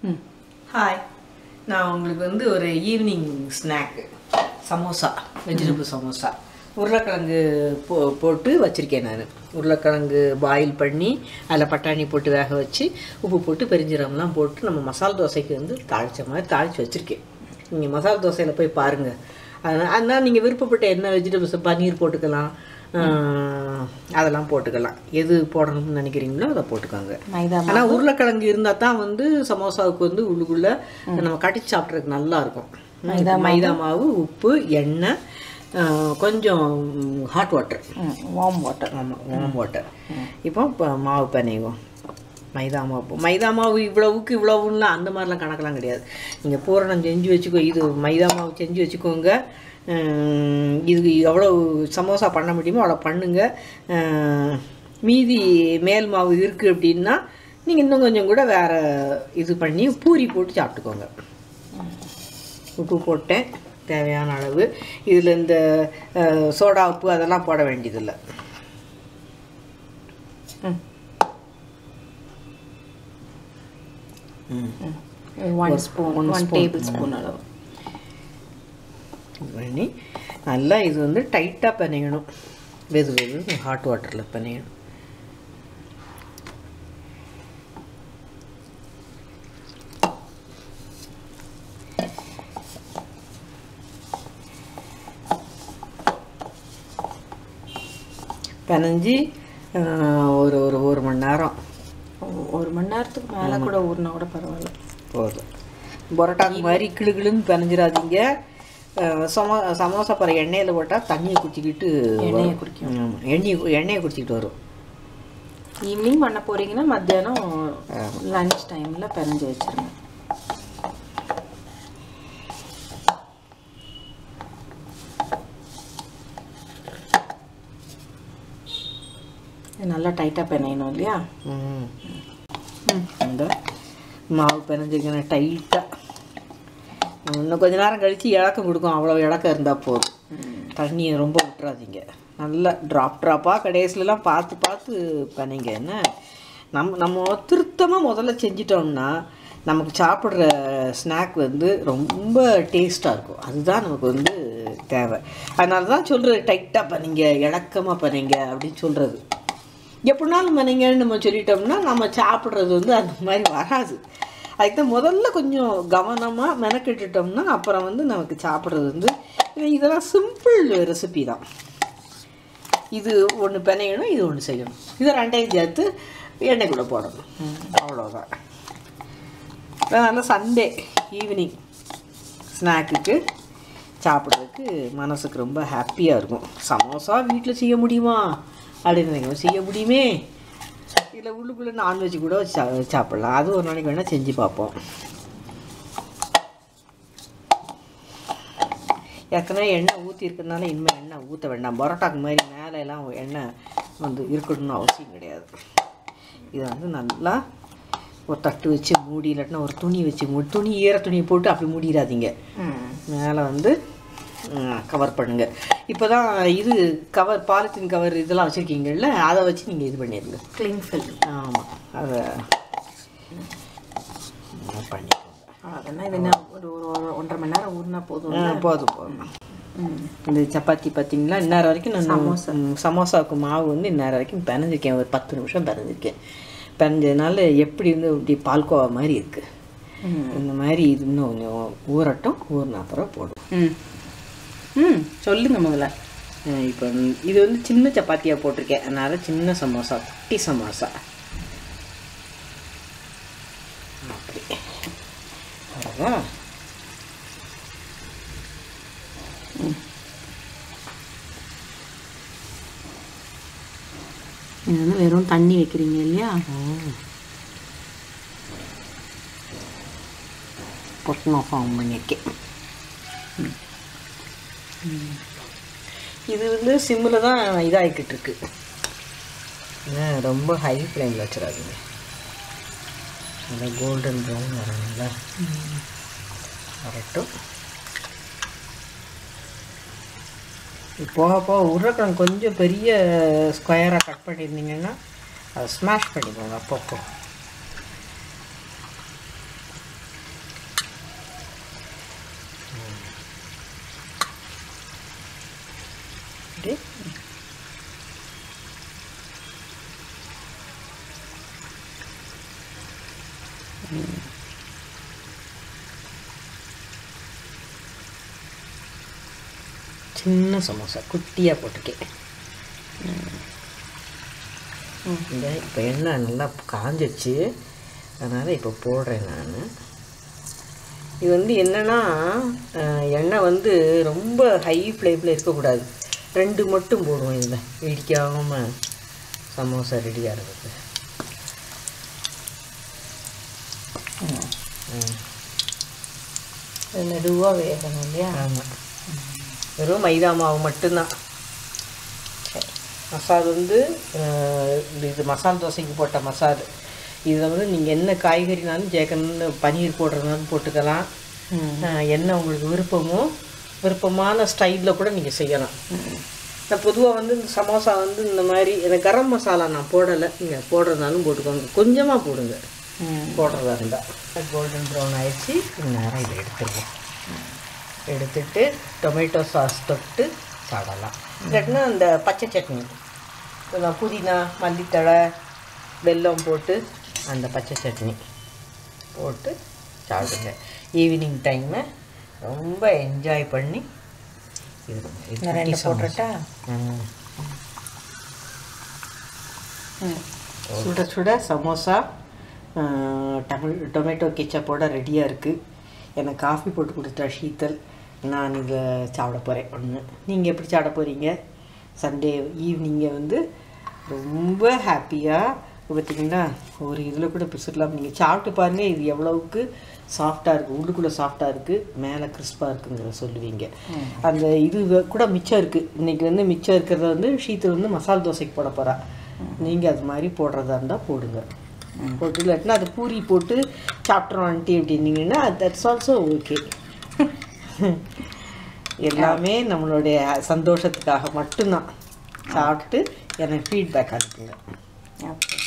Hi, நான் உங்களுக்கு வந்து ஒரு evening snack samosa, vegetable samosa, உருளைக்கிழங்கு போட்டு வச்சுருக்கேன். நான் உருளைக்கிழங்கு பாயில் பண்ணி அதில் பட்டாணி போட்டு வேக வச்சு உப்பு போட்டு பெருஞ்சீரகம்லாம் போட்டு நம்ம மசாலா தோசைக்கு வந்து தாளித்த மாதிரி தாளித்து வச்சுருக்கேன். நீங்கள் மசாலா தோசையில் போய் பாருங்கள். அதனால் நீங்கள் விருப்பப்பட்ட என்ன வெஜிடபிள்ஸ், பன்னீர் போட்டுக்கலாம், அதெல்லாம் போட்டுக்கலாம். எது போடணும்னு நினைக்கிறீங்களோ அதை போட்டுக்கோங்க. ஆனால் உருளைக்கிழங்கு இருந்தால் தான் வந்து சமோசாவுக்கு வந்து உள்ளுக்குள்ளே நம்ம கடிச்சு சாப்பிட்றதுக்கு நல்லாயிருக்கும். மைதா மாவு, உப்பு, எண்ணெய், கொஞ்சம் ஹாட் வாட்டர், வார்ம் வாட்டர். ஆமாம், வார்ம் வாட்டர். இப்போ மாவு பிணைவோம். மைதா மாவு இவ்வளவுக்கு இவ்வளவுலாம் அந்த மாதிரிலாம் கணக்கெல்லாம் கிடையாது. நீங்கள் பூரணம் செஞ்சு வச்சுக்கோ, இது மைதா மாவு செஞ்சு வச்சுக்கோங்க. இதுக்கு எவ்வளோ சமோசா பண்ண முடியுமோ அவ்வளோ பண்ணுங்க. மீதி மேல் மாவு இருக்குது அப்படின்னா நீங்கள் இன்னும் கொஞ்சம் கூட வேறு இது பண்ணி பூரி போட்டு சாப்பிட்டுக்கோங்க. உப்பு போட்டேன் தேவையான அளவு. இதில் இந்த சோடா உப்பு அதெல்லாம் போட வேண்டியதில்லை. ஒன் டேபிள் ஸ்பூன் அளவு பண்ணி நல்லா இது வந்து டைட்டாக பிணையணும். வெது ஹாட் வாட்டரில் பிணையணும். பிணைஞ்சி ஒரு மணி நேரம், ஒரு மணி நேரத்துக்கு மேலே கூட ஊறினா கூட பரவாயில்ல, போதும். பரோட்டாக்கு மாதிரி கிளுகிளுன்னு பிணைஞ்சிடாதீங்க. சமோசா பற எண்ணெயில் போட்டால் தண்ணியை குடிச்சிக்கிட்டு எண்ணெயை குடிச்சிக்கிட்டு வரும். ஈவினிங் பண்ண போகிறீங்கன்னா மத்தியானம் லன்ச் டைமில் பிணைஞ்சி வச்சுருங்க. நல்லா டைட்டாக பிணையணும் இல்லையா? இந்த மாவு பிணைஞ்சிருக்கேன் டைட்டாக. இன்னும் கொஞ்ச நேரம் கழித்து இலக்கம் கொடுக்கும். அவ்வளோ இலக்கம் இருந்தால் போதும். தண்ணியை ரொம்ப விட்டுறாதீங்க. நல்லா ட்ராப்பாக கடைசிலலாம் பார்த்து பண்ணிங்க. என்ன நம்ம திருத்தமாக முதல்ல செஞ்சிட்டோம்னா நமக்கு சாப்பிட்ற ஸ்நாக் வந்து ரொம்ப டேஸ்ட்டாக இருக்கும். அதுதான் நமக்கு வந்து தேவை. அதனால தான் சொல்கிறது டைட்டாக பண்ணிங்க, இலக்கமாக பண்ணிங்க அப்படின்னு சொல்கிறது. எப்படினாலும் பண்ணிங்கன்னு நம்ம சொல்லிட்டோம்னா நம்ம சாப்பிட்றது வந்து அந்த மாதிரி வராது. அதுக்கு தான் முதல்ல கொஞ்சம் கவனமாக மெனக்கெட்டுட்டோம்னா அப்புறம் வந்து நமக்கு சாப்பிட்றது வந்து இதெல்லாம் சிம்பிள் ரெசிபி தான். இது ஒன்று பிணையணும், இது ஒன்று செய்யணும். இதை ரெண்டையும் சேர்த்து எண்ணெய்க்குள்ளே போடணும், அவ்வளோதான். அதனால் சண்டே ஈவினிங் ஸ்நாக்குக்கு சாப்பிட்றதுக்கு மனசுக்கு ரொம்ப ஹாப்பியாக இருக்கும். சமோசா வீட்டில் செய்ய முடியுமா அப்படின்னு நினைக்கிறோம். செய்ய முடியுமே. இதில் உள்ளுக்குள்ளே நான்வெஜ் கூட வச்சு சாப்பிட்லாம். அது ஒரு நாளைக்கு வேணால் செஞ்சு பார்ப்போம். ஏற்கனவே எண்ணெய் ஊற்றி இருக்கிறதுனால இனிமேல் எண்ணெய் ஊற்ற வேண்டாம். பரோட்டாக்கு மாதிரி மேலெல்லாம் எண்ணெய் வந்து இருக்கணும்னு அவசியம் கிடையாது. இதை வந்து நல்லா ஒரு தட்டு வச்சு மூடி, இல்லாட்டினா ஒரு துணி வச்சு மூடி, ஈர துணியை போட்டு அப்படி மூடிடாதீங்க. மேலே வந்து கவர் பண்ணுங்க. இப்போ தான் இது கவர், பாலித்தீன் கவர் இதெல்லாம் வச்சுருக்கீங்கள்ல, அதை வச்சு நீங்கள் இது பண்ணிடுங்க. Clean fill. ஆமாம், அதை பண்ணிக்கோங்க. அதெல்லாம் இது என்ன ஒரு 1.5 மணி நேரம் ஊறினா போதும். போதும். இந்த சப்பாத்தி பார்த்தீங்களா, இந்நேரம் வரைக்கும் நான் சமோசாவுக்கு மாவு வந்து இந்நேரம் வரைக்கும் பிணைஞ்சிருக்கேன். ஒரு 10 நிமிஷம் பிணைஞ்சிருக்கேன். பிணைஞ்சதுனால எப்படி வந்து இப்படி பால்கோவா மாதிரி இருக்குது. இந்த மாதிரி இது இன்னும் கொஞ்சம் ஊறட்டும். ஊறின அப்புறம் போடும். சொல்லுங்க முதல்ல. இப்போ இது வந்து சின்ன சப்பாத்தியாக போட்டிருக்கேன். அதனால் சின்ன சமோசா, குட்டி சமோசா அப்படி அவ்வளோதான். இது வந்து வெறும் தண்ணி வைக்கிறீங்க இல்லையா? பொட்டணம் ஃபார்ம் பண்ணியிருக்கேன். இது வந்து சிம்மில் தான் இதாகிக்கிட்டு இருக்கு. ரொம்ப ஹை ஃப்ளேமில் வச்சிடாதீங்க. நல்லா கோல்டன் ப்ரௌன் வரணுங்களா, வரட்டும். போக போக உருளைக்கிழங்கு கொஞ்சம் பெரிய ஸ்கொயராக கட் பண்ணியிருந்தீங்கன்னா அதை ஸ்மாஷ் பண்ணிக்கோங்க அப்பப்போ. சின்ன சமோசா குட்டியாக போட்டிருக்கேன். இந்த இப்போ எண்ணெய் நல்லா காஞ்சிச்சு, அதனால் இப்போ போடுறேன் நான். இது வந்து என்னென்னா எண்ணெய் வந்து ரொம்ப ஹை ஃப்ளேமில் இருக்கக்கூடாது. 2 மட்டும் போடுவோம். இதில் இடிக்காமல் சமோசா ரெடியாக இருக்குது. மெதுவாக வேகணும் இல்லையா? ஆமாம், வெறும் மைதா மாவு மட்டும்தான். மசால் வந்து இது மசால் தோசைக்கு போட்ட மசால். இதில் வந்து நீங்கள் என்ன காய்கறினாலும் சேர்க்கணும்னு, பன்னீர் போடுறதுனாலும் போட்டுக்கலாம். என்ன உங்களுக்கு விருப்பமான ஸ்டைலில் கூட நீங்கள் செய்யலாம். நான் பொதுவாக வந்து இந்த சமோசா வந்து இந்த மாதிரி எனக்கு கரம் மசாலா நான் போடலை. நீங்கள் போடுறதுனாலும் போட்டுக்கோங்க, கொஞ்சமாக போடுங்க போடுறதா இருந்தால். கோல்டன் ப்ரௌன் ஆயிடுச்சு. நேரம் இதை எடுத்துருவோம். எடுத்துட்டு டொமேட்டோ சாஸ் தொட்டு சாப்பிடலாம். இல்லாட்டினா அந்த பச்சை சட்னி, புதினா, மல்லித்தழை, வெல்லம் போட்டு அந்த பச்சை சட்னி போட்டு சாப்பிடுங்க. ஈவினிங் டைமை ரொம்ப என்ஜாய் பண்ணி இது போட்டுட்டா சுட சுட சமோசா டொமேட்டோ கெச்சப்போட ரெடியாக இருக்குது. எனக்கு காஃபி போட்டு கொடுத்தா ஷீத்தல். நான் இதில் சாப்பிட போகிறேன். ஒன்று நீங்கள் எப்படி சாப்பிட போகிறீங்க? சண்டே ஈவினிங்கை வந்து ரொம்ப ஹாப்பியாக பார்த்திங்கன்னா ஒரு இதில் கூட பிசுடலாம். நீங்கள் சாப்பிட்டு பாருங்கள், இது எவ்வளவுக்கு சாஃப்டாக இருக்குது, உள்ளுக்குள்ளே சாஃப்டாக இருக்குது, மேலே கிறிஸ்பாக இருக்குங்கிறத சொல்லுவீங்க. அந்த இது கூட மிச்சம் இருக்குது. இன்றைக்கி வந்து மிச்சம் இருக்கிறத வந்து ஷீத்தல் வந்து மசால் தோசைக்கு போட போகிறா. நீங்கள் அது மாதிரி போடுறதா இருந்தால் போடுங்க. போட்டு இல்லாட்டினா அது பூரி போட்டு சாப்பிட்றோம் ஆண்டி அப்படின்னீங்கன்னா தட்ஸ் ஆல்சோ ஓகே. எல்லாமே நம்மளுடைய சந்தோஷத்துக்காக மட்டும்தான். சாப்பிட்டு எனக்கு ஃபீட்பேக் அனுப்புங்க. ஓகே.